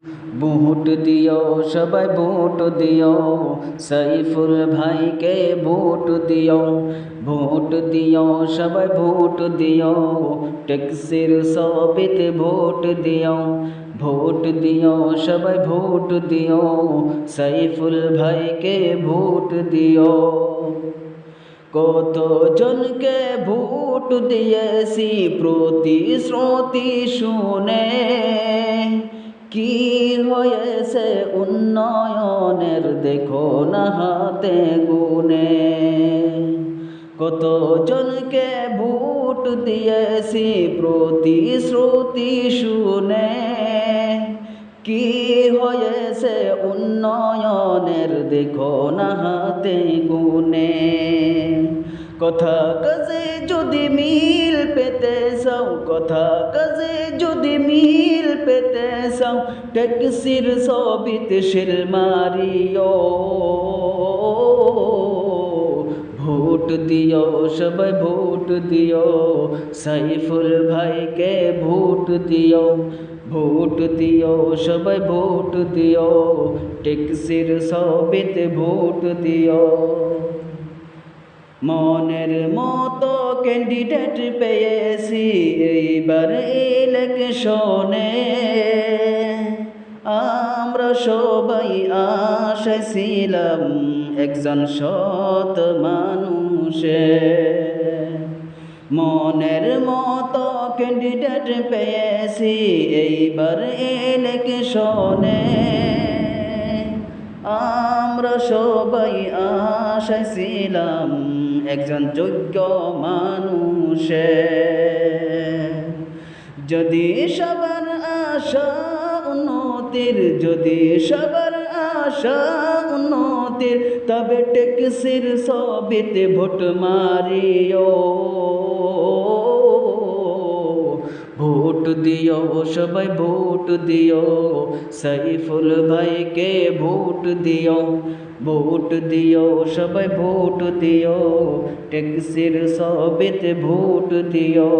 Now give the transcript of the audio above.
Vote দিও সবাই vote দিও, সাইফুল ভাইকে ভোট দিও। ভোট দিও সবাই ভোট দিও, ট্যাক্সির সবিতে ভোট দিও। ভোট দিও সবাই ভোট দিও, সাইফুল ভাইকে ভোট দিও। কত জনকে ভোট দিয়েছি প্রতিশ্রুতি শুনে, কি হয়েছে উন্নয়নের দেখো না হাতে গুনে। কত জনকে ভোট দিয়েছি প্রতিশ্রুতি শুনে, কি হয়েছে উন্নয়নের দেখো না হাতে গুনে। কথা কাজে যদি মিল পেতে চাও, কথা কাজে যদি মিল পেতে চাও, ট্যাক্সির সবিতে শিল মারিও। ভোট দিও সবাই ভোট দিও, সাইফুল ভাইকে ভোট দিও। ভোট দিও সবাই ভোট দিও, ট্যাক্সির সবিতে ভোট দিও। মনের মতো ক্যান্ডিডেট পেয়েছি এইবার ইলেকশনে, আমরা সবাই আশায় ছিলাম একজন সৎ মানুষে। মনের মতো ক্যান্ডিডেট পেয়েছি এইবার ইলেকশনে, আমরা সবাই আশায় ছিলাম একজন যোগ্য মানুষে। যদি সবার আশা উন্নতির, যদি সবার আশা উন্নতির, তবে ট্যাক্সির সবিতে ভোট মারিও। ভোট দিও সবাই ভোট দিও, সাইফুল ভাইকে ভোট দিও। ভোট দিও সবাই ভোট দিও, ট্যাক্সির সবিতে ভোট দিও।